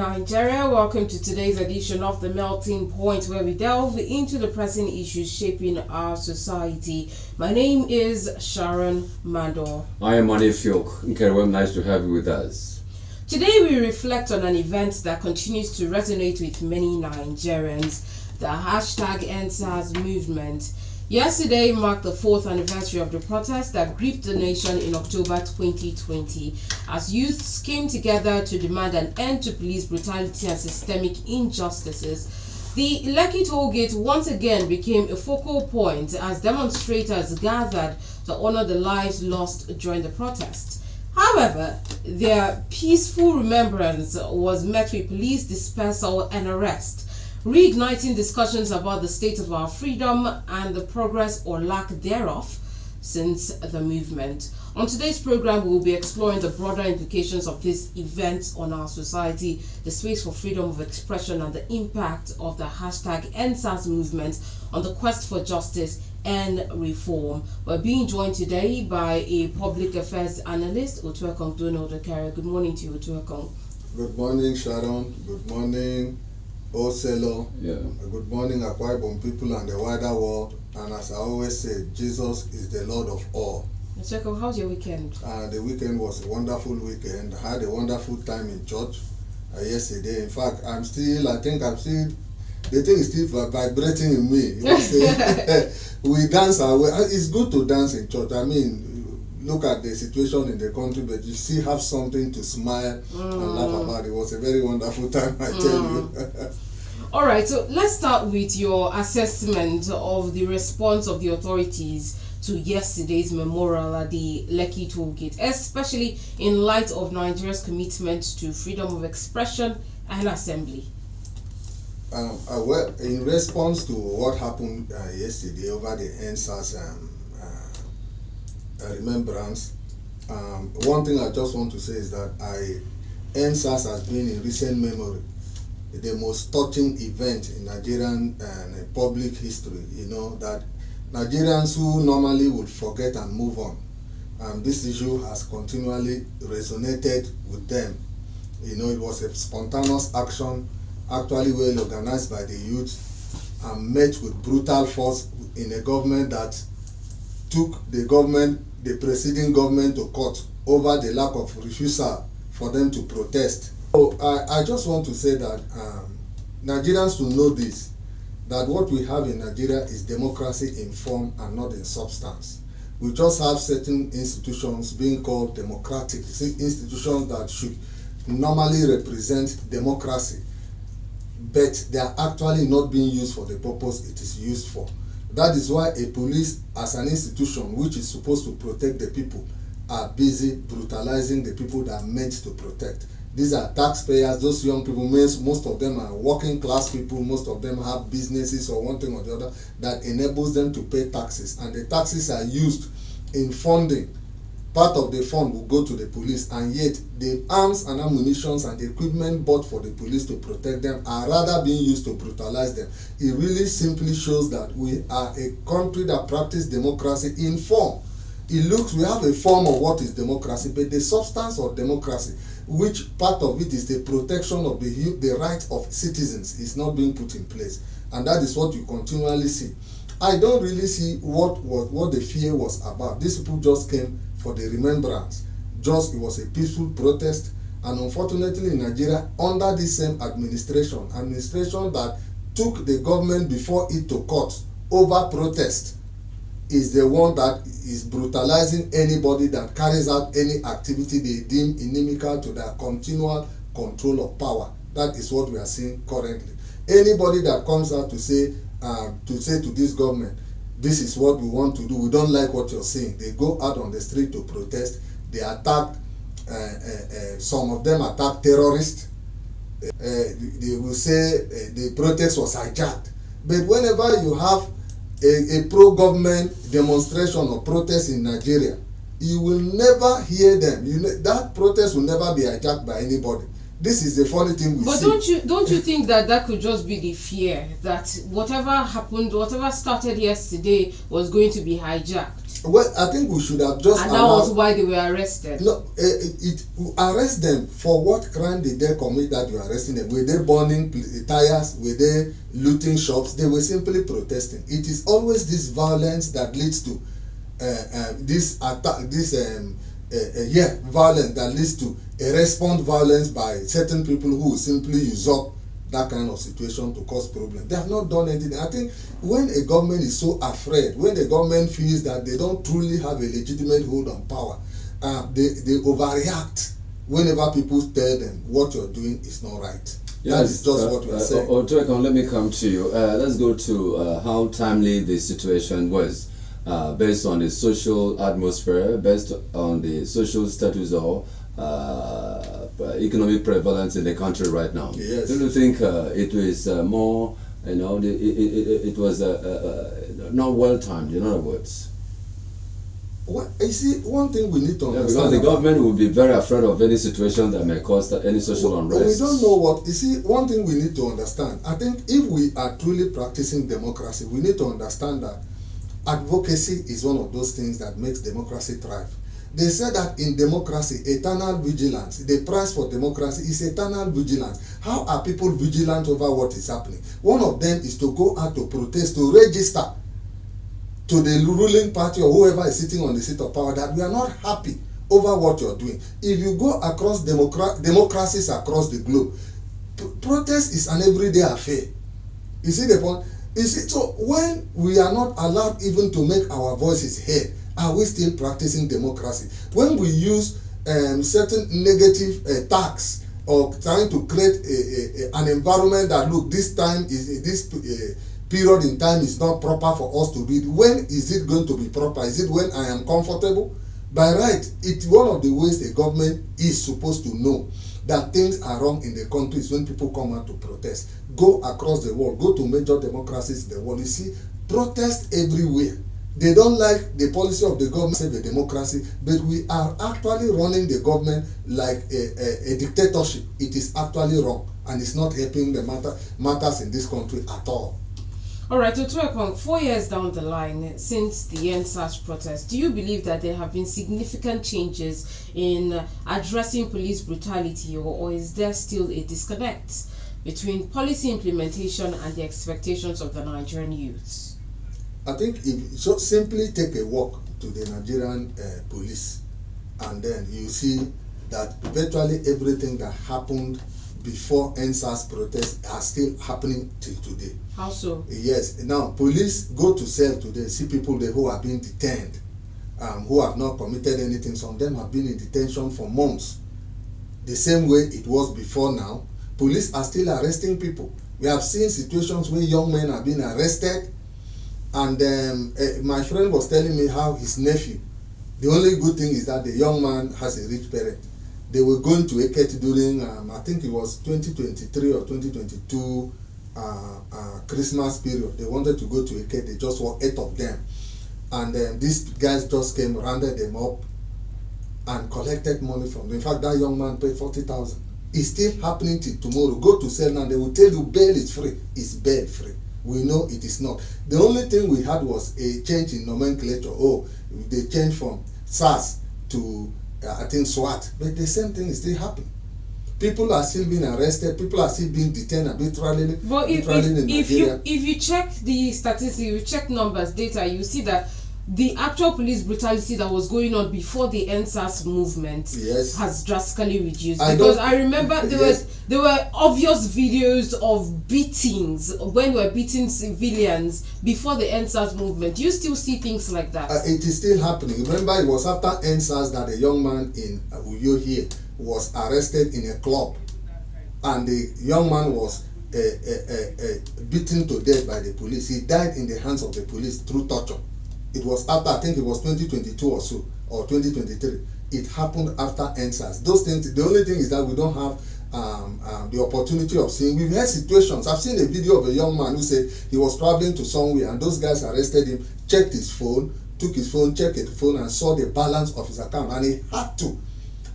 Nigeria, welcome to today's edition of The Melting Point, where we delve into the pressing issues shaping our society. My name is Sharon Mandor. I am Enquiry. Nice to have you with us. Today we reflect on an event that continues to resonate with many Nigerians, the #EndSARS movement. Yesterday marked the 4th anniversary of the protest that gripped the nation in October 2020 as youths came together to demand an end to police brutality and systemic injustices. The Lekki toll gate once again became a focal point as demonstrators gathered to honor the lives lost during the protest. However, their peaceful remembrance was met with police dispersal and arrest, reigniting discussions about the state of our freedom and the progress or lack thereof since the movement. On today's program, we will be exploring the broader implications of this event on our society, the space for freedom of expression, and the impact of the #EndSARS movement on the quest for justice and reform. We're being joined today by a public affairs analyst, Otuekong Donald Okare. Good morning to you, Otuekong. Good morning, Sharon. Good morning, Oselo. Good morning, Akwa Ibom people and the wider world. And as I always say, Jesus is the Lord of all. Otuekong, how's your weekend? The weekend was a wonderful weekend. I had a wonderful time in church yesterday. In fact, the thing is still vibrating in me. You know, we dance our way. It's good to dance in church. I mean, look at the situation in the country, but you still have something to smile and laugh about. It was a very wonderful time, I tell you. All right, so let's start with your assessment of the response of the authorities to yesterday's memorial at the Lekki toll gate, especially in light of Nigeria's commitment to freedom of expression and assembly. Well, in response to what happened yesterday over the EndSARS remembrance, one thing I just want to say is that EndSARS has been in recent memory the most touching event in Nigerian public history. You know, that Nigerians who normally would forget and move on, this issue has continually resonated with them. You know, it was a spontaneous action, actually well organized by the youth, and met with brutal force in a government that took the preceding government to court over the lack of refusal for them to protest. So I just want to say that Nigerians will know this, that what we have in Nigeria is democracy in form and not in substance. We just have certain institutions being called democratic, institutions that should normally represent democracy, but they are actually not being used for the purpose it is used for. That is why a police as an institution which is supposed to protect the people are busy brutalizing the people that are meant to protect. These are taxpayers, those young people, most of them are working class people, most of them have businesses or one thing or the other that enables them to pay taxes, and the taxes are used in funding. Part of the fund will go to the police, and yet the arms and ammunition and the equipment bought for the police to protect them are rather being used to brutalize them. It really simply shows that we are a country that practices democracy in form. We have a form of what is democracy, but the substance of democracy, which part of it is the protection of the rights of citizens, is not being put in place. And that is what you continually see. I don't really see what the fear was about. These people just came for the remembrance. It was a peaceful protest, and unfortunately in Nigeria, under this same administration that took the government before it to court over protest, is the one that is brutalizing anybody that carries out any activity they deem inimical to their continual control of power. That is what we are seeing currently. Anybody that comes out to say to this government, this is what we want to do, we don't like what you're saying, they go out on the street to protest. They attack, some of them attack terrorists. They will say the protest was hijacked. But whenever you have a pro-government demonstration or protest in Nigeria, you will never hear them. That protest will never be hijacked by anybody. This is the funny thing we see. But don't you think that could just be the fear that whatever happened, whatever started yesterday was going to be hijacked? Well, I think we should have just And that was why they were arrested. No, arrest them for what crime did they commit that you are arresting them? Were they burning tires? Were they looting shops? They were simply protesting. It is always this violence that leads to this attack, violence that leads to a response violence by certain people who simply use up that kind of situation to cause problems. They have not done anything. I think when a government is so afraid, when the government feels that they don't truly have a legitimate hold on power, they overreact whenever people tell them what you're doing is not right. Yes, that is just what we're saying. Otuekon, let me come to you. Let's go to how timely the situation was, based on the social atmosphere, based on the social status or economic prevalence in the country right now. Yes. Do you think it was more, it was not well timed, in other words? Well, you see, one thing we need to understand. Because the government will be very afraid of any situation that may cause any social unrest. We don't know what, you see, one thing we need to understand. I think if we are truly practicing democracy, we need to understand that advocacy is one of those things that makes democracy thrive. They say that in democracy, eternal vigilance, the price for democracy is eternal vigilance. How are people vigilant over what is happening? One of them is to go out to protest, to register to the ruling party or whoever is sitting on the seat of power that we are not happy over what you're doing. If you go across democracies across the globe, protest is an everyday affair. You see the point? You see, so when we are not allowed even to make our voices heard, are we still practicing democracy? When we use certain negative tax or trying to create an environment that, look, this time is this period in time is not proper for us to read. When is it going to be proper? Is it when I am comfortable? By right, it's one of the ways the government is supposed to know that things are wrong in the country is when people come out to protest. Go across the world, go to major democracies in the world. You see, protest everywhere. They don't like the policy of the government, save a democracy, but we are actually running the government like a dictatorship. It is actually wrong, and it's not helping the matters in this country at all. All right, Otuekon, 4 years down the line since the EndSARS protest, do you believe that there have been significant changes in addressing police brutality, or is there still a disconnect between policy implementation and the expectations of the Nigerian youths? I think if you so simply take a walk to the Nigerian police, and then you see that virtually everything that happened before EndSARS protest are still happening till today. How so? Yes. Now, police go to cell today, see people there who have been detained, who have not committed anything. Some of them have been in detention for months. The same way it was before now, police are still arresting people. We have seen situations where young men have been arrested, and my friend was telling me how his nephew, the only good thing is that the young man has a rich parent. They were going to Eket during, I think it was 2023 or 2022 Christmas period. They wanted to go to Eket. They just were 8 of them. And these guys just came, rounded them up, and collected money from them. In fact, that young man paid 40,000. It's still happening till tomorrow. Go to cell and they will tell you bail is free. It's bail free. We know it is not. The only thing we had was a change in nomenclature. Oh, they changed from SARS to I think SWAT, but the same thing is still happening. People are still being arrested. People are still being detained arbitrarily. But if you check the statistics, you check numbers, data, you see that the actual police brutality that was going on before the EndSARS movement has drastically reduced. Because I remember there were obvious videos of beatings when we were beating civilians before the EndSARS movement. Do you still see things like that? It is still happening. Remember, it was after EndSARS that a young man in Uyo here was arrested in a club, and the young man was beaten to death by the police. He died in the hands of the police through torture. It was after, I think it was 2022 or so, or 2023. It happened after EndSARS. Those things, the only thing is that we don't have the opportunity of seeing. We've had situations. I've seen a video of a young man who said he was traveling to somewhere and those guys arrested him, checked his phone, took his phone, checked his phone, and saw the balance of his account, and he had to.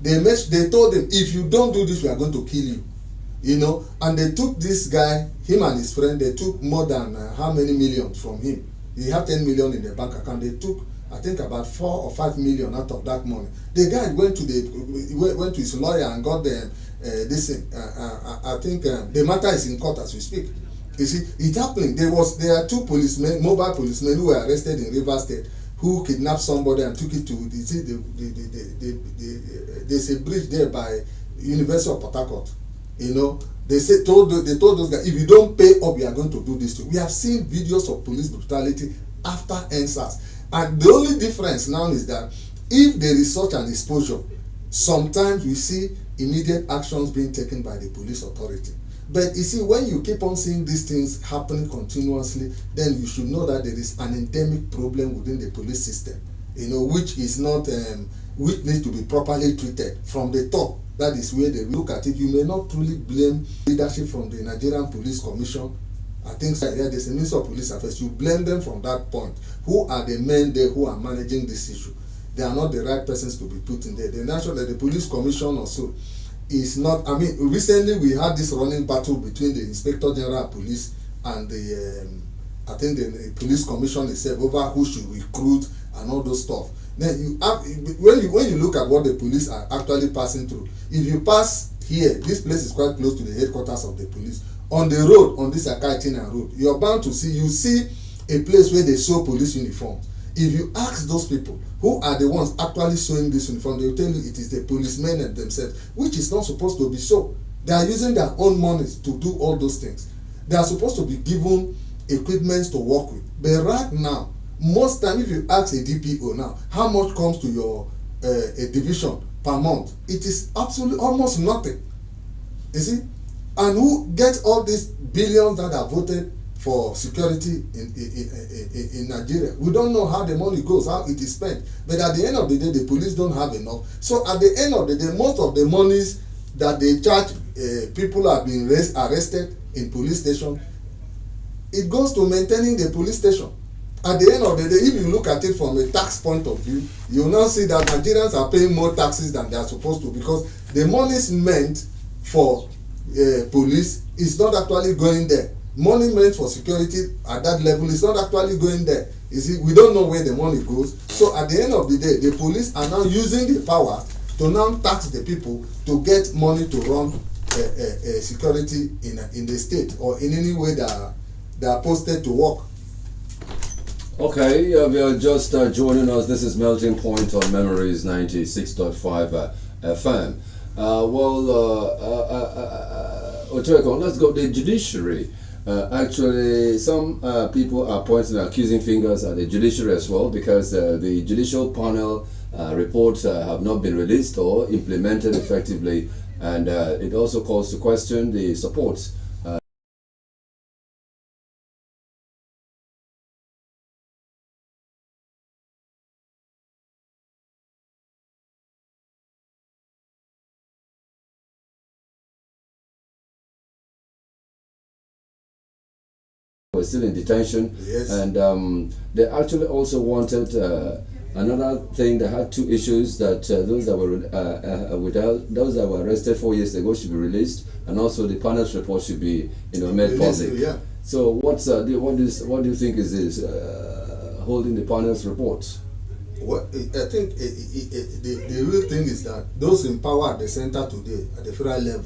They told him, if you don't do this, we are going to kill you. You know, and they took this guy, him and his friend, they took more than how many millions from him. He had 10 million in the bank account. They took I think about 4 or 5 million out of that money. The guy went to his lawyer and got the this thing. I think the matter is in court as we speak. You see, it's happening. There are 2 policemen, mobile policemen, who were arrested in Rivers State, who kidnapped somebody and took it to there's a bridge there by University of Port Harcourt. You know, they told those guys, if you don't pay up, we are going to do this to you. We have seen videos of police brutality after NSAS. And the only difference now is that if there is such an exposure, sometimes we see immediate actions being taken by the police authority. But you see, when you keep on seeing these things happening continuously, then you should know that there is an endemic problem within the police system, you know, which is not, which needs to be properly treated from the top. That is where they look at it. You may not truly blame leadership from the Nigerian Police Commission. I think there's a Minister of Police Affairs. You blame them from that point. Who are the men there who are managing this issue? They are not the right persons to be put in there. The Police Commission also is not. I mean, recently we had this running battle between the Inspector General of Police and the I think the Police Commission itself over who should recruit and all those stuff. Then you have, when you look at what the police are actually passing through, if you pass here, this place is quite close to the headquarters of the police. On the road, on this Akaitina road, you are bound to see a place where they sew police uniforms. If you ask those people who are the ones actually sewing this uniform, they will tell you it is the policemen and themselves, which is not supposed to be so. They are using their own money to do all those things. They are supposed to be given equipment to work with. But right now, most time, if you ask a DPO now, how much comes to your a division per month, it is absolutely almost nothing. You see, and who gets all these billions that are voted for security in Nigeria? We don't know how the money goes, how it is spent. But at the end of the day, the police don't have enough. So at the end of the day, most of the monies that they charge people are being arrested in police station, it goes to maintaining the police station. At the end of the day, if you look at it from a tax point of view, you will now see that Nigerians are paying more taxes than they are supposed to, because the money is meant for police is not actually going there. Money meant for security at that level is not actually going there. You see, we don't know where the money goes. So at the end of the day, the police are now using the power to now tax the people to get money to run security in the state or in any way that they are posted to work. Okay, we are just joining us. This is Melting Point on Memories 96.5 FM. Otoeko, let's go. The judiciary. Actually, some people are pointing accusing fingers at the judiciary as well, because the judicial panel reports have not been released or implemented effectively, and it also calls to question the support were still in detention. Yes. And they actually also wanted another thing. They had 2 issues, that those that were those that were arrested 4 years ago should be released, and also the panel's report should be made public. Yeah. So what do you think is this holding the panel's report? What I think the real thing is that those in power at the center today, at the federal level,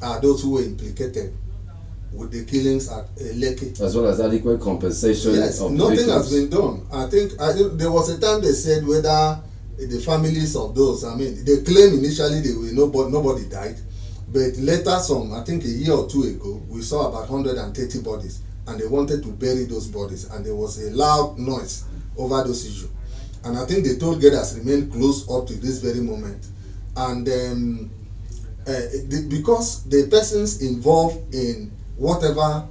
are those who were implicated with the killings at Lekki. As well as adequate compensation. Yes, of nothing victims. has been done. I think there was a time they said whether the families of those, I mean, they claim initially nobody died, but later I think a year or 2 ago, we saw about 130 bodies, and they wanted to bury those bodies, and there was a loud noise over those issues. And I think the toll gate has remained closed up to this very moment. And because the persons involved in whatever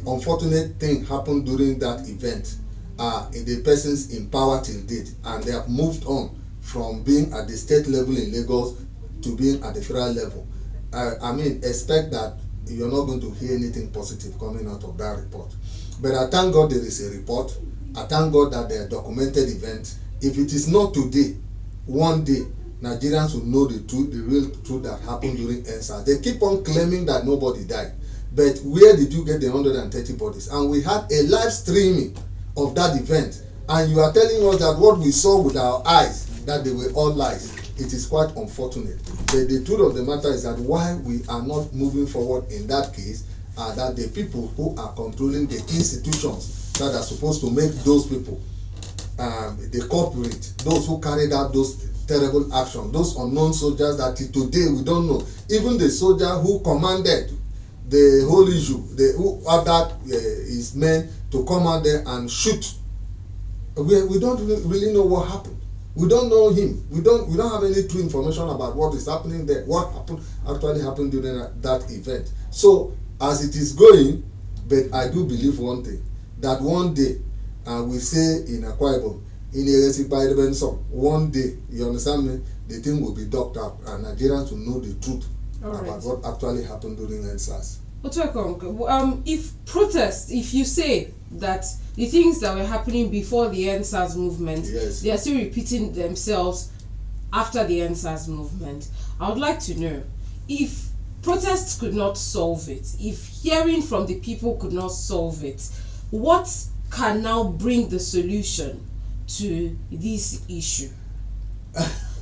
unfortunate thing happened during that event are the persons in power till date, and they have moved on from being at the state level in Lagos to being at the federal level. I mean, expect that you're not going to hear anything positive coming out of that report. But I thank God there is a report. I thank God that there are documented events. If it is not today, one day Nigerians will know the truth, the real truth that happened during NSAS. They keep on claiming that nobody died, but where did you get the 130 bodies? And we had a live streaming of that event, and you are telling us that what we saw with our eyes, that they were all lies. It is quite unfortunate. But the truth of the matter is that why we are not moving forward in that case are that the people who are controlling the institutions that are supposed to make those people the culprit, those who carried out those terrible actions, those unknown soldiers that today we don't know. Even the soldier who commanded the whole issue, who ordered his men to come out there and shoot. We don't really know what happened. We don't know him. We don't have any true information about what is happening there. What actually happened during that event. So as it is going, but I do believe one thing, that one day, and we say in Akwa Ibom, in a one day, you understand me, the thing will be dug up and Nigerians will know the truth about what actually happened during NSAS. If you say that the things that were happening before the NSAS movement, yes, they are still repeating themselves after the NSAS movement, I would like to know, if protests could not solve it, if hearing from the people could not solve it, what can now bring the solution to this issue?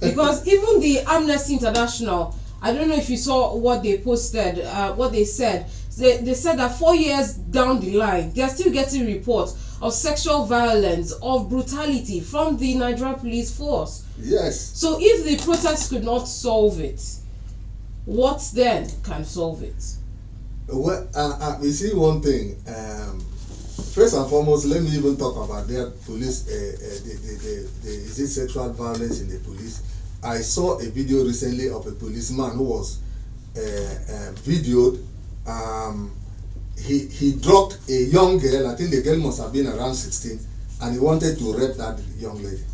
Because even the Amnesty International, I don't know if you saw what they posted, what they said. They said that 4 years down the line, they are still getting reports of sexual violence, of brutality from the Nigerian police force. Yes. So if the protests could not solve it, what then can solve it? Well, you see one thing. First and foremost, let me even talk about their police. Is it sexual violence in the police? I saw a video recently of a policeman who was videoed. He dropped a young girl. I think the girl must have been around 16, and he wanted to rape that young lady.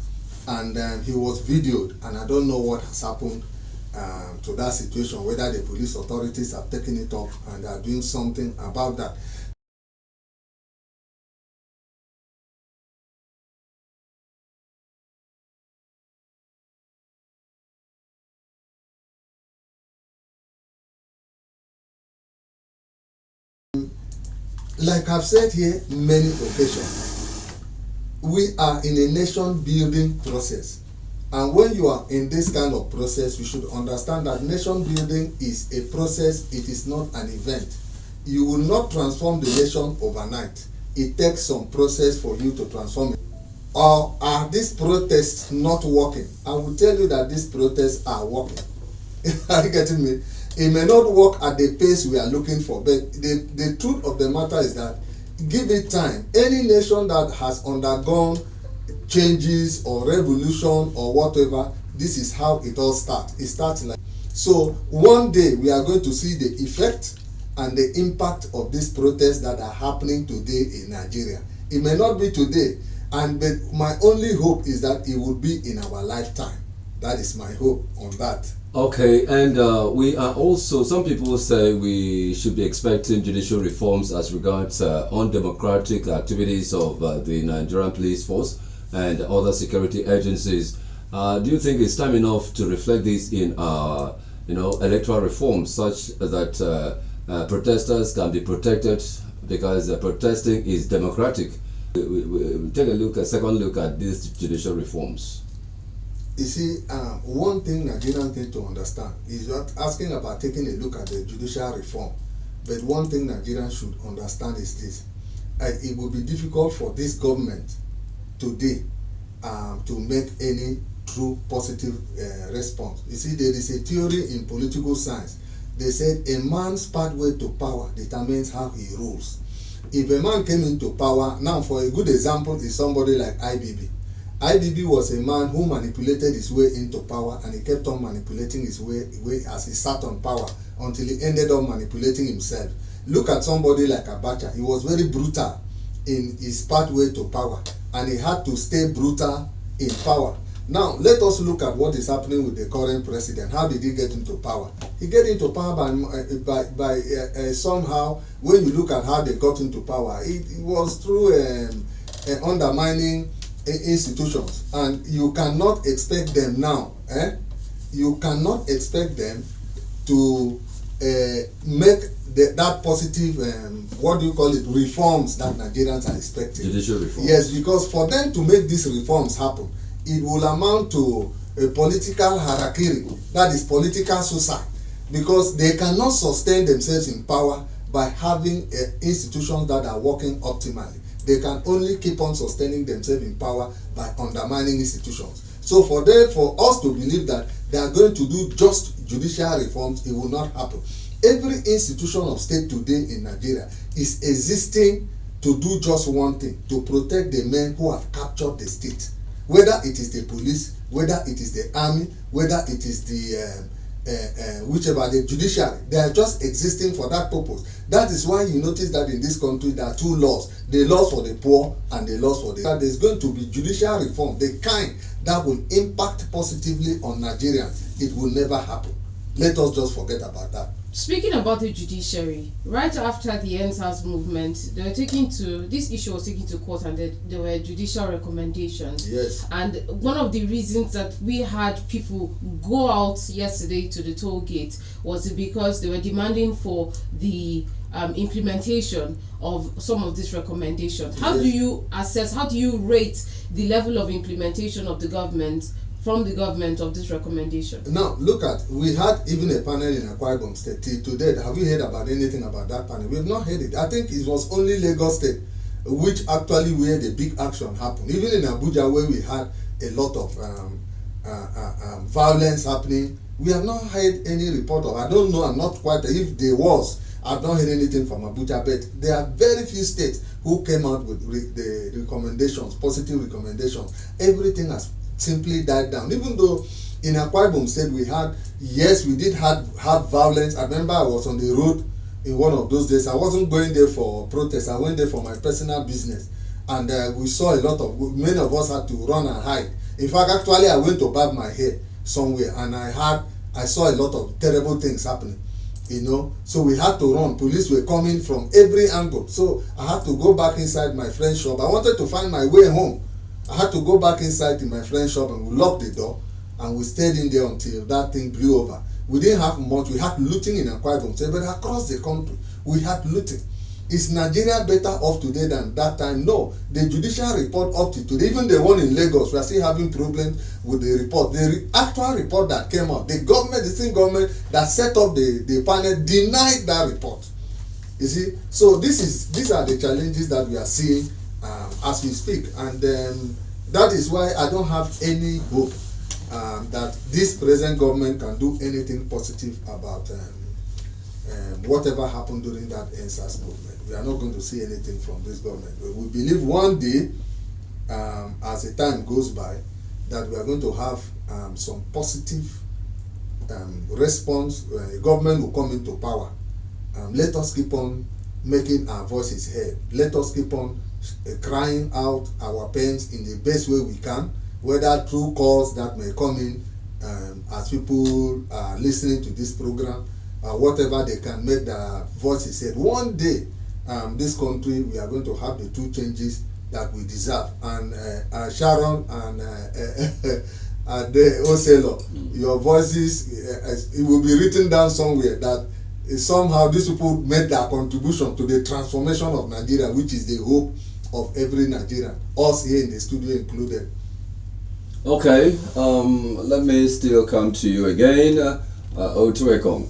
And he was videoed, and I don't know what has happened to that situation, whether the police authorities have taken it up and are doing something about that. Like I've said here many occasions, we are in a nation building process. And when you are in this kind of process, you should understand that nation building is a process, it is not an event. You will not transform the nation overnight. It takes some process for you to transform it. Or are these protests not working? I will tell you that these protests are working. Are you getting me? It may not work at the pace we are looking for, but the truth of the matter is that give it time. Any nation that has undergone changes or revolution or whatever, this is how it all starts. It starts like so. One day we are going to see the effect and the impact of these protests that are happening today in Nigeria. It may not be today, but my only hope is that it will be in our lifetime. That is my hope on that. Okay, and we are also, some people say we should be expecting judicial reforms as regards undemocratic activities of the Nigerian police force and other security agencies. Do you think it's time enough to reflect this in electoral reforms, such that protesters can be protected because protesting is democratic? We take a second look at these judicial reforms. You see, one thing Nigerians need to understand is not asking about taking a look at the judicial reform. But one thing Nigerians should understand is this. It will be difficult for this government today to make any true positive response. You see, there is a theory in political science. They said a man's pathway to power determines how he rules. If a man came into power, now for a good example is somebody like IBB. IBB was a man who manipulated his way into power, and he kept on manipulating his way as he sat on power until he ended up manipulating himself. Look at somebody like Abacha. He was very brutal in his pathway to power, and he had to stay brutal in power. Now, let us look at what is happening with the current president. How did he get into power? He get into power by somehow, when you look at how they got into power, it was through undermining institutions, and you cannot expect them now. You cannot expect them to make that positive, what do you call it, reforms that Nigerians are expecting. Judicial reforms. Yes, because for them to make these reforms happen, it will amount to a political harakiri, that is political suicide, because they cannot sustain themselves in power by having institutions that are working optimally. They can only keep on sustaining themselves in power by undermining institutions. So for us to believe that they are going to do just judicial reforms, it will not happen. Every institution of state today in Nigeria is existing to do just one thing: to protect the men who have captured the state. Whether it is the police, whether it is the army, whether it is the whichever, the judiciary, they are just existing for that purpose. That is why you notice that in this country there are two laws: the laws for the poor and the laws for the. That there's going to be judicial reform, the kind that will impact positively on Nigerians. It will never happen. Let us just forget about that. Speaking about the judiciary, right after the NSAS movement, this issue was taken to court, and there were judicial recommendations. Yes. And one of the reasons that we had people go out yesterday to the toll gate was because they were demanding for the implementation of some of these recommendations. How Yes. do you assess, how do you rate the level of implementation of the government, from the government, of this recommendation? Now, look at, we had even a panel in Enquiry State till today. Have you heard about anything about that panel? We have not heard it. I think it was only Lagos State which actually where the big action happened. Even in Abuja, where we had a lot of violence happening, we have not heard any report of. I don't know, I'm not quite, if there was, I've not heard anything from Abuja, but there are very few states who came out with the recommendations, positive recommendations. Everything has simply died down. Even though in Akwa State we had, yes, we did have violence. I remember I was on the road in one of those days. I wasn't going there for protest. I went there for my personal business, and we saw a lot of, many of us had to run and hide. In fact, actually I went to barb my hair somewhere, and I saw a lot of terrible things happening, you know. So we had to run. Police were coming from every angle. So I had to go back inside my friend's shop. I wanted to find my way home. I had to go back inside in my friend's shop, and we locked the door, and we stayed in there until that thing blew over. We didn't have much. We had looting in Akwa Ibom, but across the country we had looting. Is Nigeria better off today than that time? No. The judicial report up to today, even the one in Lagos, we are still having problems with the report. The actual report that came out, the government, the same government that set up the panel, denied that report. You see, so these are the challenges that we are seeing as we speak, and that is why I don't have any hope that this present government can do anything positive about whatever happened during that NSAS movement. We are not going to see anything from this government. We believe one day, as the time goes by, that we are going to have some positive response. Government will come into power. Let us keep on making our voices heard. Let us keep on crying out our pains in the best way we can, whether through calls that may come in as people are listening to this program, whatever they can make their voices heard. One day, this country, we are going to have the two changes that we deserve. And Sharon and Oselo, your voices, it will be written down somewhere that somehow these people made their contribution to the transformation of Nigeria, which is the hope of every Nigerian, us here in the studio included. Okay, let me still come to you again, Otuekong.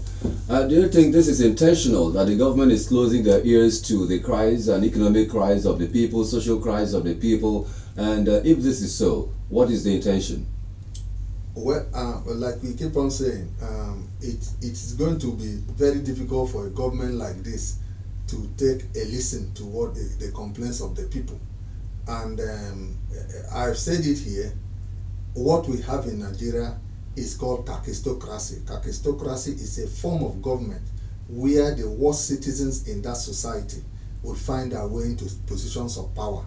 Do you think this is intentional, that the government is closing their ears to the cries and economic cries of the people, social cries of the people? And if this is so, what is the intention? Well, like we keep on saying, it's going to be very difficult for a government like this to take a listen to what the complaints of the people. And I've said it here, what we have in Nigeria is called kakistocracy. Kakistocracy is a form of government where the worst citizens in that society will find their way into positions of power,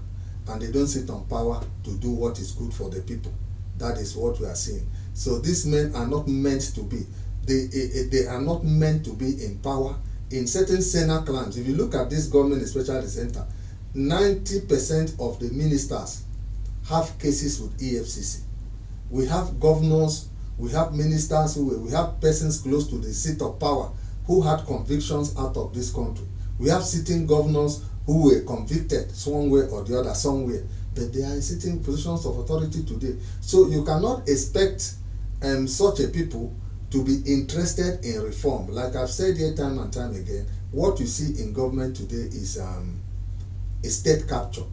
and they don't sit on power to do what is good for the people. That is what we are seeing. So these men are not meant to be. They are not meant to be in power. In certain Sena clans, if you look at this government, especially the center, 90% of the ministers have cases with EFCC. We have governors, we have ministers, we have persons close to the seat of power who had convictions out of this country. We have sitting governors who were convicted one way or the other somewhere, but they are in sitting positions of authority today. So you cannot expect such a people to be interested in reform. Like I've said here time and time again, what you see in government today is a state capture.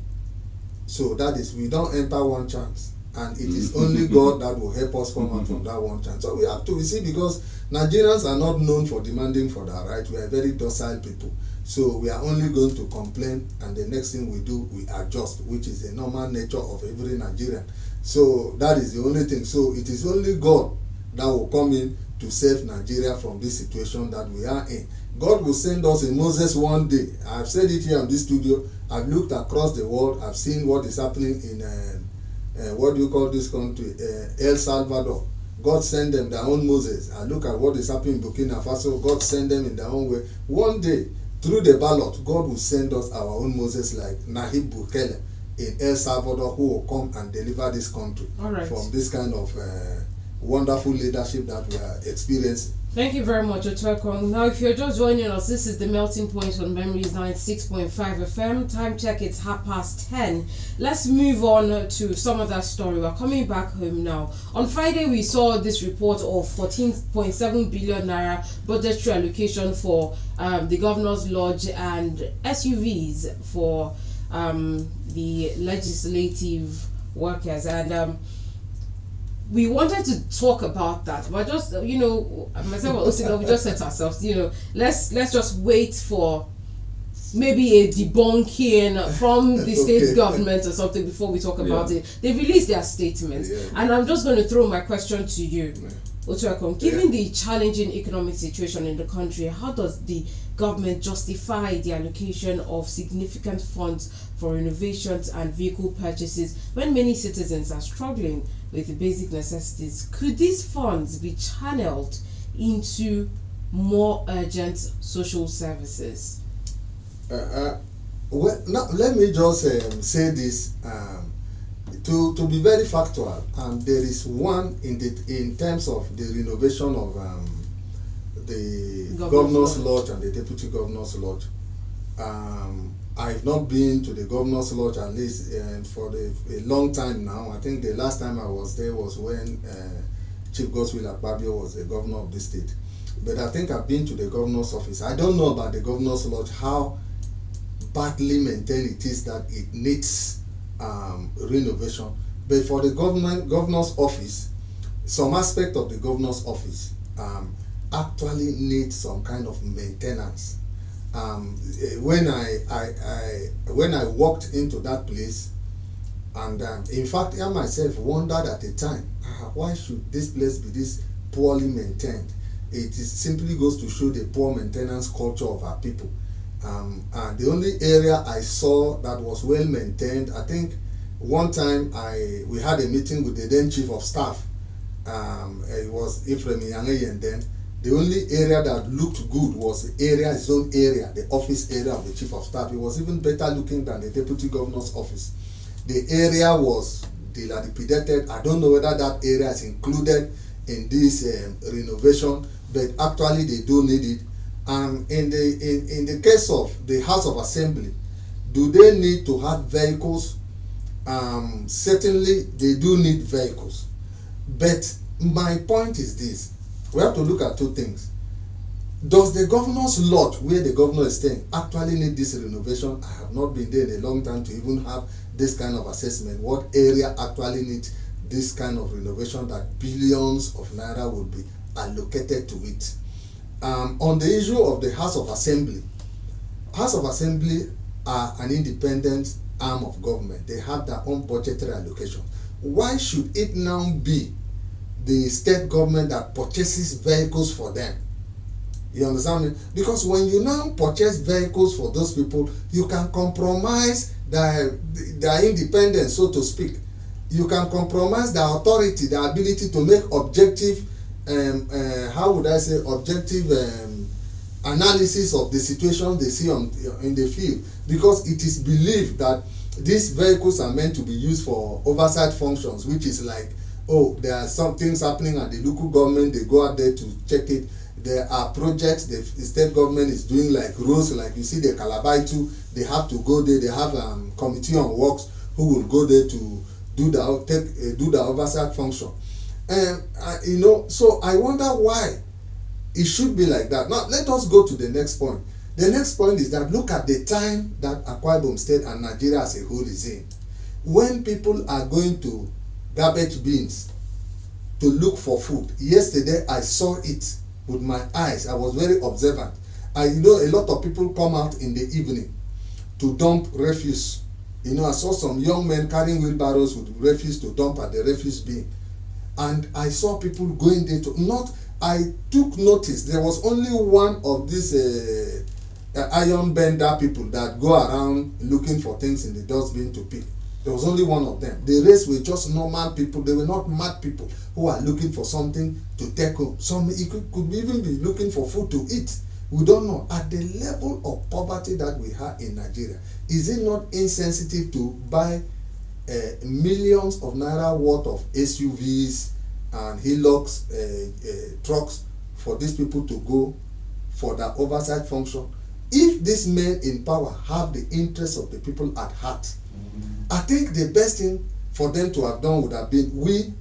So that is, we don't enter one chance, and it is only God that will help us come out from that one chance. So we have to, see, because Nigerians are not known for demanding for their right. We are very docile people. So we are only going to complain, and the next thing we do, we adjust, which is the normal nature of every Nigerian. So that is the only thing. So it is only God that will come in to save Nigeria from this situation that we are in. God will send us a Moses one day. I've said it here in this studio. I've looked across the world. I've seen what is happening in what do you call this country? El Salvador. God send them their own Moses. I look at what is happening in Burkina Faso. God send them in their own way. One day, through the ballot, God will send us our own Moses, like Nayib Bukele in El Salvador, who will come and deliver this country from this kind of wonderful leadership that we are experiencing. Thank you very much, Otuekong. Now, if you're just joining us, this is the Melting Point on Memories 96.5 FM. Time check, it's 10:30. Let's move on to some other story. We're coming back home now. On Friday, we saw this report of 14.7 billion naira budgetary allocation for the Governor's Lodge and SUVs for the legislative workers. And we wanted to talk about that, but just, myself and Osika, we just said to ourselves, let's just wait for maybe a debunking from the state government or something before we talk about it. They released their statements, and I'm just going to throw my question to you, Otuekong. Given the challenging economic situation in the country, how does the government justify the allocation of significant funds for renovations and vehicle purchases when many citizens are struggling with the basic necessities? Could these funds be channeled into more urgent social services? Well, now, let me just say this to be very factual. There is one in terms of the renovation of the Governor's Lodge and the Deputy Governor's Lodge. I've not been to the Governor's Lodge at least for a long time now. I think the last time I was there was when Chief Godswill Akpabio was the governor of the state. But I think I've been to the governor's office. I don't know about the Governor's Lodge, how badly maintained it is, that it needs renovation. But for the governor's office, some aspect of the governor's office actually needs some kind of maintenance. When I walked into that place, and in fact I myself wondered at the time, why should this place be this poorly maintained? It simply goes to show the poor maintenance culture of our people. And the only area I saw that was well maintained, I think one time we had a meeting with the then chief of staff. It was Ephraim Yangeyen then. The only area that looked good was the his own area, the office area of the chief of staff. It was even better looking than the deputy governor's office. The area was dilapidated. I don't know whether that area is included in this renovation, but actually they do need it. And in the case of the House of Assembly, do they need to have vehicles? Certainly they do need vehicles. But my point is this: we have to look at two things. Does the governor's lodge, where the governor is staying, actually need this renovation? I have not been there in a long time to even have this kind of assessment. What area actually needs this kind of renovation that billions of naira would be allocated to it? On the issue of the House of Assembly are an independent arm of government. They have their own budgetary allocation. Why should it now be the state government that purchases vehicles for them? You understand me? Because when you now purchase vehicles for those people, you can compromise their independence, so to speak. You can compromise their authority, their ability to make objective objective analysis of the situation they see in the field, because it is believed that these vehicles are meant to be used for oversight functions, which is like oh, there are some things happening at the local government, they go out there to check it. There are projects the state government is doing, like roads, like you see the Kalabaitu, they have to go there. They have committee on works who will go there to do the oversight function. And you know, so I wonder why it should be like that. Now let us go to the next point. The next point is that look at the time that Akwa Ibom State and Nigeria as a whole is in. When people are going to garbage bins to look for food. Yesterday I saw it with my eyes. I was very observant. I know a lot of people come out in the evening to dump refuse. You know, I saw some young men carrying wheelbarrows with refuse to dump at the refuse bin. And I saw people going there to I took notice. There was only one of these iron bender people that go around looking for things in the dustbin to pick. There was only one of them. The rest were just normal people. They were not mad people who are looking for something to take home. Some could even be looking for food to eat. We don't know. At the level of poverty that we have in Nigeria, is it not insensitive to buy millions of naira worth of SUVs and Hilux trucks for these people to go for the oversight function? If these men in power have the interests of the people at heart, I think the best thing for them to have done would have been,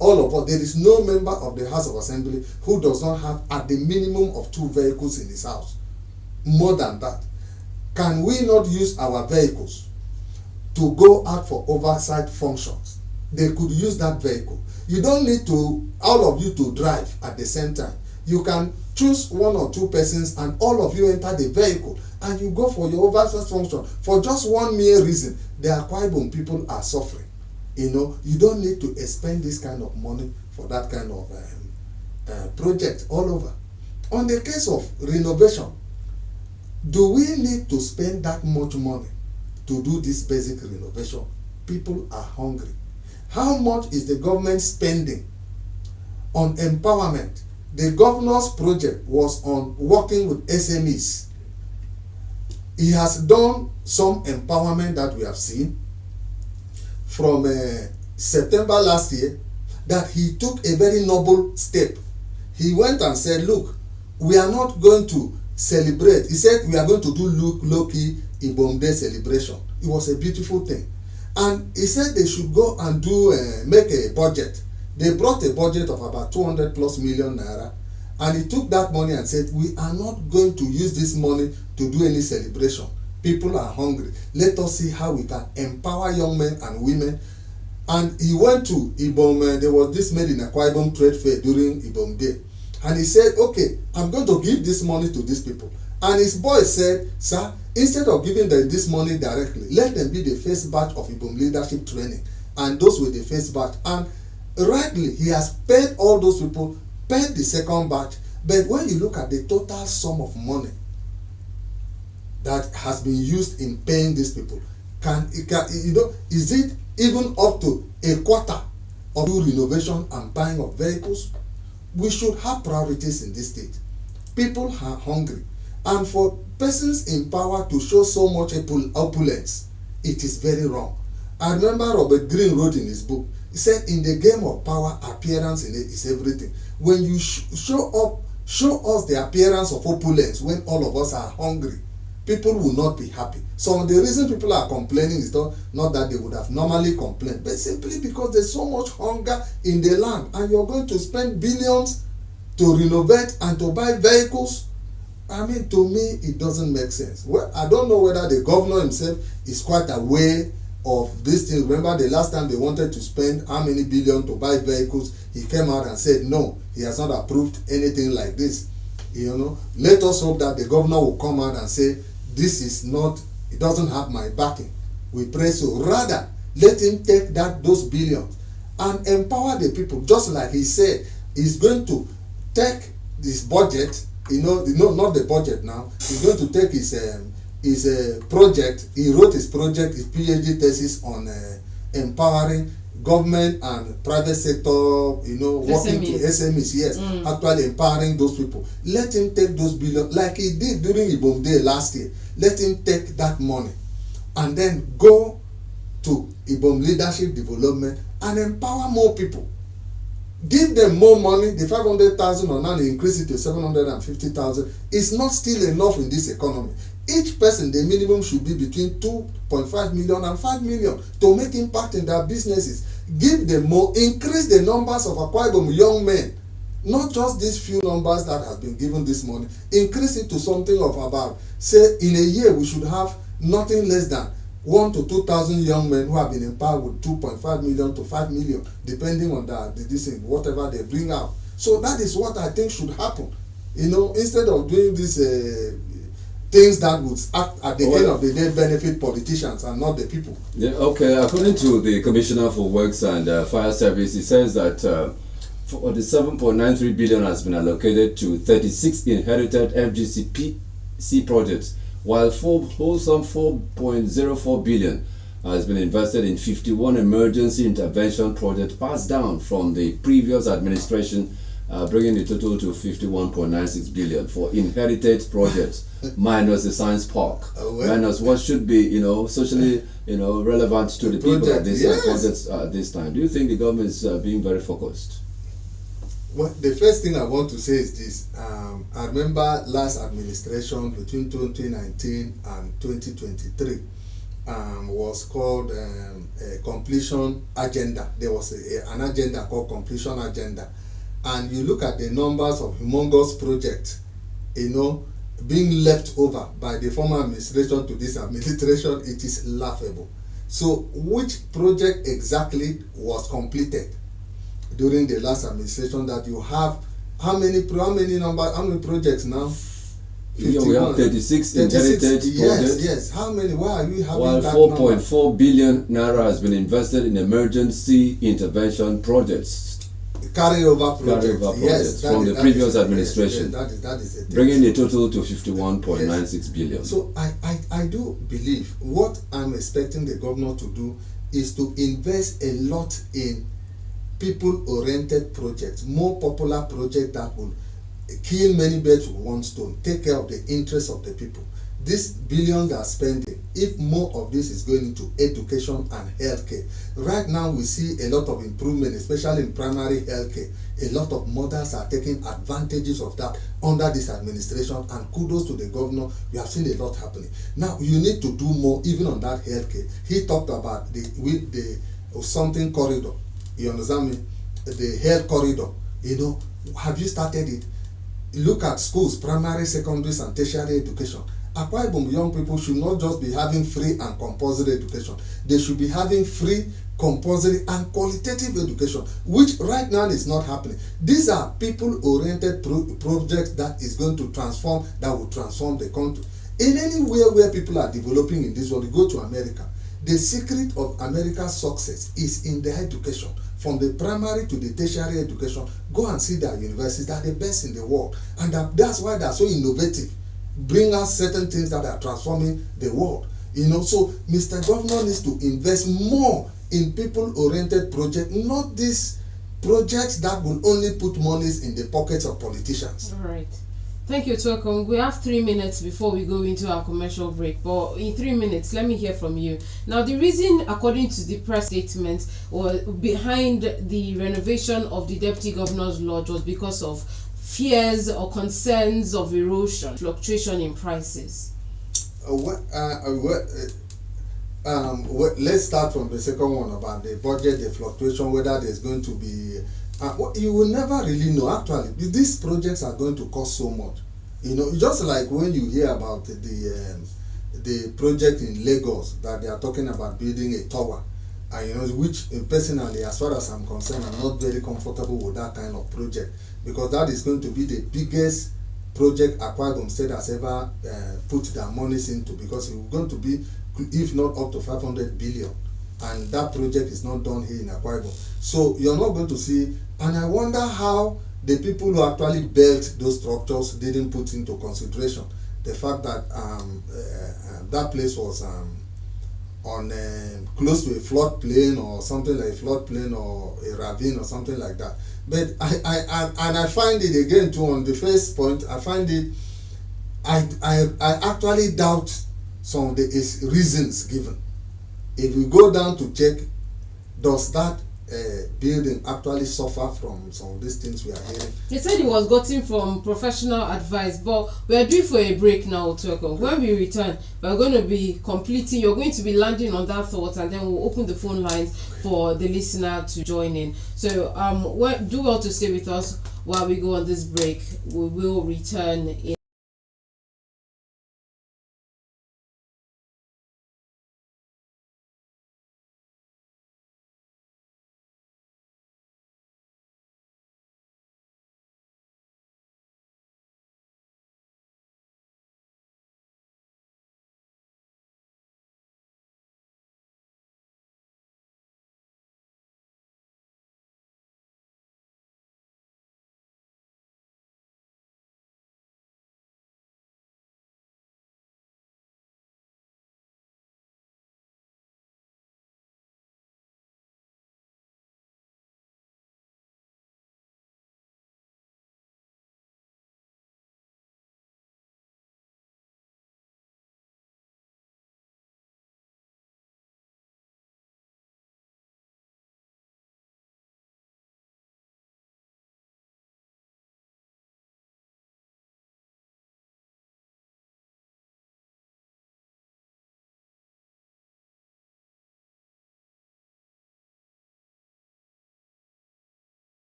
all of us, there is no member of the House of Assembly who does not have at the minimum of 2 vehicles in his house. More than that. Can we not use our vehicles to go out for oversight functions? They could use that vehicle. You don't need all of you to drive at the same time. You can choose 1 or 2 persons and all of you enter the vehicle and you go for your oversight function for just one mere reason. The Akwa Ibom people are suffering. You know, you don't need to expend this kind of money for that kind of project all over. On the case of renovation, do we need to spend that much money to do this basic renovation? People are hungry. How much is the government spending on empowerment? The governor's project was on working with SMEs. He has done some empowerment that we have seen from September last year, that he took a very noble step. He went and said, look, we are not going to celebrate. He said we are going to do low-key Ibom Day celebration. It was a beautiful thing. And he said they should go and make a budget. They brought a budget of about 200 plus million naira. And he took that money and said, we are not going to use this money to do any celebration. People are hungry. Let us see how we can empower young men and women. And he went to Ibom. There was this made in Akwa Ibom trade fair during Ibom Day. And he said, okay, I'm going to give this money to these people. And his boy said, sir, instead of giving them this money directly, let them be the first batch of Ibom leadership training. And those were the first batch. And rightly, he has paid all those people, paid the second batch. But when you look at the total sum of money that has been used in paying these people, is it even up to a quarter of the renovation and buying of vehicles? We should have priorities in this state. People are hungry. And for persons in power to show so much opulence, it is very wrong. I remember Robert Greene wrote in his book, he said, in the game of power, appearance in it is everything. When you show us the appearance of opulence when all of us are hungry, people will not be happy. So the reason people are complaining is not that they would have normally complained, but simply because there's so much hunger in the land and you're going to spend billions to renovate and to buy vehicles. I mean, to me, it doesn't make sense. Well, I don't know whether the governor himself is quite aware of this thing. Remember the last time they wanted to spend how many billion to buy vehicles, he came out and said no, he has not approved anything like this. You know, let us hope that the governor will come out and say, this is not, it doesn't have my backing. We pray so. Rather, let him take those billions and empower the people, just like he said he's going to take this budget, not the budget now, he's going to take his project. He wrote his project, his PhD thesis on empowering government and private sector, working to SMEs, yes, actually empowering those people. Let him take those billions, like he did during Ibom Day last year. Let him take that money and then go to Ibom leadership development and empower more people. give them more money. The 500,000 or now they increase it to 750,000. It's not still enough in this economy. Each person, the minimum should be between 2.5 million and 5 million to make impact in their businesses. Give them more, increase the numbers of Akwa Ibom young men, not just these few numbers that have been given this morning. Increase it to something of about, say, in a year we should have nothing less than 1,000 to 2,000 young men who have been empowered with 2.5 million to 5 million, depending on whatever they bring out. So that is what I think should happen. Instead of doing these things that would act at the end of the day benefit politicians and not the people. Yeah, okay. According to the Commissioner for Works and Fire Service, he says that 47.93 billion has been allocated to 36 inherited FGCPC projects, while wholesome 4.04 billion has been invested in 51 emergency intervention projects passed down from the previous administration, bringing the total to 51.96 billion for inherited projects, minus the science park, minus what should be, socially, relevant to the people at this projects at this time. Do you think the government is being very focused? Well, the first thing I want to say is this. I remember last administration between 2019 and 2023 was called a completion agenda. There was an agenda called completion agenda. And you look at the numbers of humongous projects, being left over by the former administration to this administration, it is laughable. So which project exactly was completed during the last administration that you have? How many projects now? Yeah, we have 36 inherited projects. Yes. How many? Why are we having while that 4.4 billion naira has been invested in emergency intervention projects. Carryover projects. Yes, from the previous administration. Yes, that is bringing the total to 51.96 billion. So I do believe what I'm expecting the governor to do is to invest a lot in people-oriented projects, more popular projects that will kill many birds with one stone, take care of the interests of the people. This billion they are spending, if more of this is going into education and healthcare, right now we see a lot of improvement, especially in primary healthcare. A lot of mothers are taking advantages of that under this administration, and kudos to the governor. We have seen a lot happening. Now you need to do more even on that healthcare. He talked about the something corridor. You understand me? The health corridor. Have you started it? Look at schools, primary, secondary, and tertiary education. Akwa Ibom young people should not just be having free and compulsory education. They should be having free, compulsory, and qualitative education, which right now is not happening. These are people-oriented projects that is going to transform, that will transform the country. In anywhere where people are developing in this world, you go to America. The secret of America's success is in their education. From the primary to the tertiary education, go and see their universities. They are the best in the world. And that's why they are so innovative. Bring us certain things that are transforming the world. So Mr. Governor needs to invest more in people-oriented projects, not these projects that will only put monies in the pockets of politicians. All right. Thank you, Tokong. We have 3 minutes before we go into our commercial break, but in 3 minutes, let me hear from you. Now, the reason, according to the press statement, or behind the renovation of the Deputy Governor's Lodge was because of fears or concerns of erosion, fluctuation in prices. Let's start from the second one about the budget, the fluctuation, whether there's going to be you will never really know. Actually, these projects are going to cost so much. Just like when you hear about the project in Lagos that they are talking about building a tower, and which personally, as far as I'm concerned, I'm not very comfortable with that kind of project, because that is going to be the biggest project Akwa Ibom State has ever put their monies into, because it's going to be, if not up to 500 billion. And that project is not done here in Akwa Ibom. So you're not going to see, and I wonder how the people who actually built those structures didn't put into consideration the fact that that place was on close to a floodplain or something like a floodplain or a ravine or something like that. But I find it again too, on the first point, I find it, I actually doubt some of the reasons given. If we go down to check, does that building actually suffer from some of these things we are hearing. He said he was gotten from professional advice, but we are due for a break now, Otueko. When we return, we are going to be completing, you're going to be landing on that thought, and then we'll open the phone lines for the listener to join in. So do well to stay with us while we go on this break. We will return in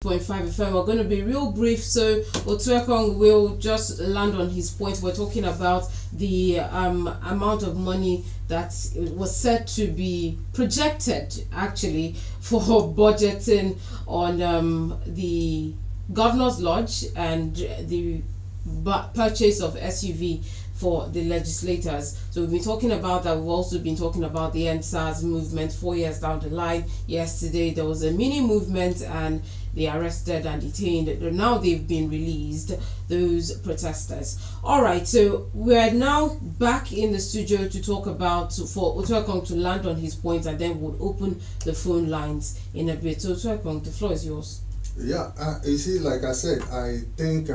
.5 FM. We're going to be real brief, so Otuekong will just land on his point. We're talking about the amount of money that was said to be projected actually for budgeting on the Governor's Lodge and the purchase of SUV for the legislators. So we've been talking about that. We've also been talking about the EndSARS movement 4 years down the line. Yesterday there was a mini movement and they arrested and detained. Now they've been released, those protesters. All right, so we're now back in the studio to talk about, for Otuekong to land on his points, and then we'll open the phone lines in a bit. So Otuekong, the floor is yours. Yeah, you see, like I said, I think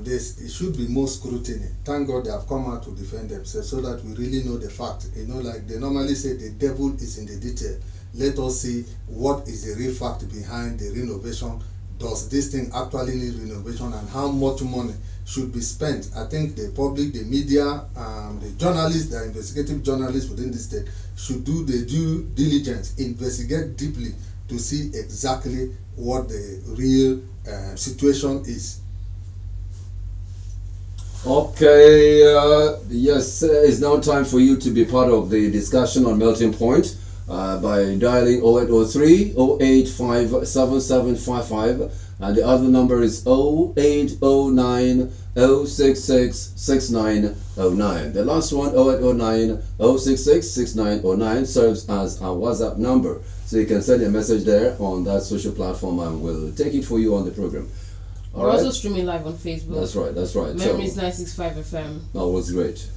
it should be more scrutiny. Thank God they have come out to defend themselves so that we really know the fact. You know, like they normally say, the devil is in the detail. Let us see what is the real fact behind the renovation. Does this thing actually need renovation, and how much money should be spent? I think the public, the media, the journalists, the investigative journalists within the state should do the due diligence, investigate deeply to see exactly what the real situation is. Okay, yes, it's now time for you to be part of the discussion on Melting Point by dialing 0803 085 7755, and the other number is 0809 066 6909. The last one, 0809 066 6909, serves as our WhatsApp number. So you can send a message there on that social platform and we'll take it for you on the program. We're also streaming live on Facebook. That's right, that's right. Memories 965 FM. That was great.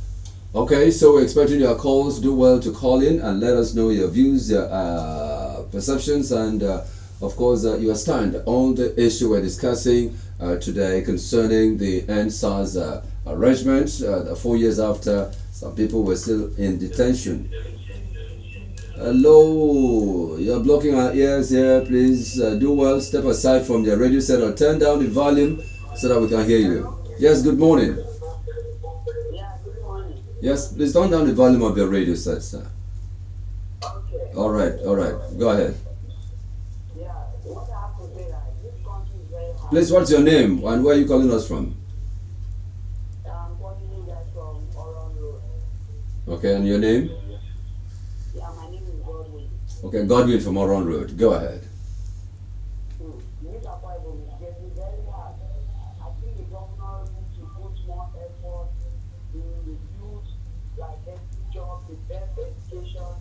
Okay, so we're expecting your calls. Do well to call in and let us know your views, your perceptions, and of course your stand on the issue we're discussing today concerning the EndSARS arrangement. 4 years after, some people were still in detention. Hello, you're blocking our ears here. Please do well, step aside from your radio set or turn down the volume so that we can hear you. Yes, good morning. Yeah, good morning. Yes, please turn down the volume of your radio set, sir. Okay. All right, go ahead. Yeah, what I have to say that this country is very hard. Please, what's your name and where are you calling us from? I'm calling you guys from Oron Road. Okay, and your name? Yeah, my name is Godwin. Okay, Godwin from Oron Road. Go ahead. This appointment is getting very hard. I think the governor needs to put more effort in the youth, like every job, the best education.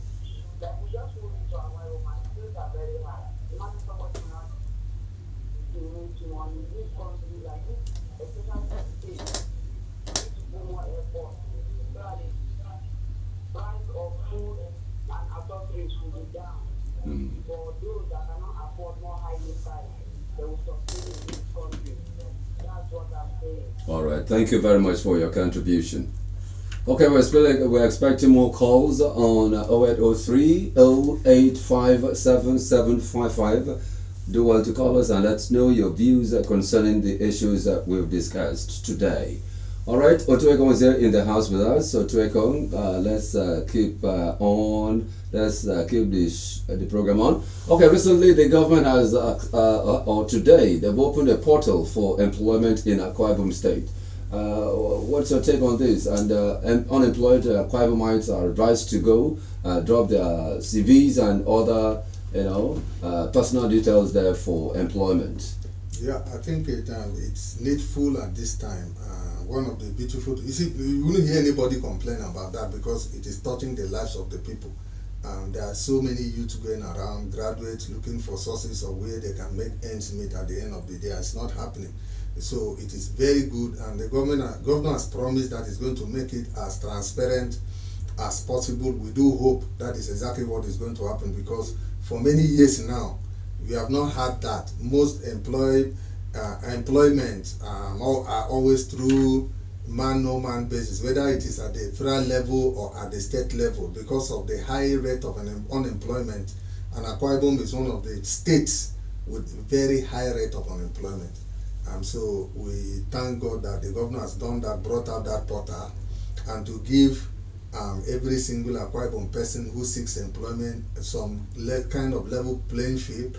Like we just move into our home and things are very hard. Imagine somebody not doing to money in this country like this, especially in the state. We need to put more effort. So that the price of food and accessories will be down. For those that cannot afford more highly priced, they will sustain in this country. That's what I'm saying. All right, thank you very much for your contribution. Okay, we're expecting more calls on 0803 085 7755. Do well to call us and let us know your views concerning the issues that we've discussed today. All right, Otuekong is here in the house with us. So Otuekong, let's keep on. Let's keep the program on. Okay, recently the government has, or today, they've opened a portal for employment in Akwa Ibom State. What's your take on this? And unemployed Akwa Ibomites are advised to go drop their CVs and other, personal details there for employment. Yeah, I think it's needful at this time. One of the beautiful, you see, you wouldn't hear anybody complain about that because it is touching the lives of the people. There are so many youth going around, graduates looking for sources of where they can make ends meet at the end of the day. It's not happening. So it is very good, and the governor has promised that it's going to make it as transparent as possible. We do hope that is exactly what is going to happen, because for many years now, we have not had that. Most employment are always through man-no-man basis, whether it is at the federal level or at the state level, because of the high rate of unemployment. And Akwa Ibom is one of the states with very high rate of unemployment. So we thank God that the governor has done that, brought out that portal, and to give every single Akwa Ibom person who seeks employment some kind of level playing field.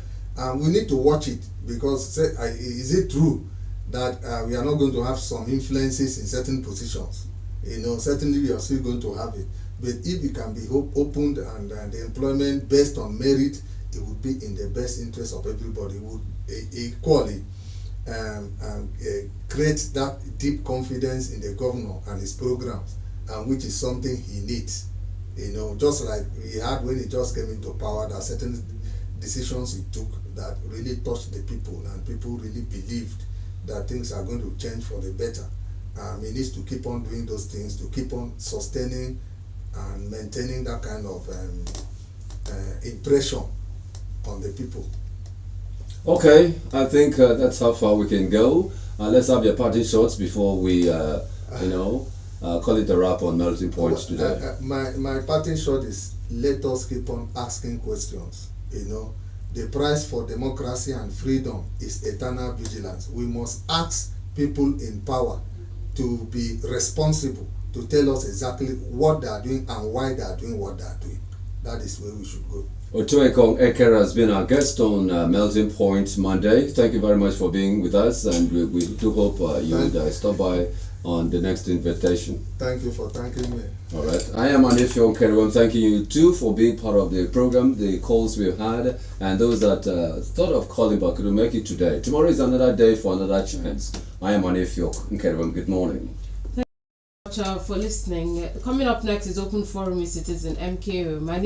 We need to watch it, because is it true that we are not going to have some influences in certain positions? Certainly we are still going to have it. But if it can be opened and the employment based on merit, it would be in the best interest of everybody. Equally, create that deep confidence in the governor and his programs, and which is something he needs. You know, just like he had when he just came into power, there are certain decisions he took that really touched the people, and people really believed that things are going to change for the better. He needs to keep on doing those things, to keep on sustaining and maintaining that kind of impression on the people. Okay, I think that's how far we can go. Let's have your party shots before we, call it a wrap on melting points today. My parting shot is, let us keep on asking questions. You know, the price for democracy and freedom is eternal vigilance. We must ask people in power to be responsible, to tell us exactly what they are doing and why they are doing what they are doing. That is where we should go. Otuekong Ekere has been our guest on Melting Point Monday. Thank you very much for being with us, and we do hope you would stop by on the next invitation. Thank you for thanking me. All right. I am Anifio Enquiry. I'm thanking you too for being part of the program, the calls we've had, and those that thought of calling but couldn't make it today. Tomorrow is another day for another chance. I am Anifio Enquiry. Good morning. Thank you for listening. Coming up next is Open Forum with Citizen MKO. My name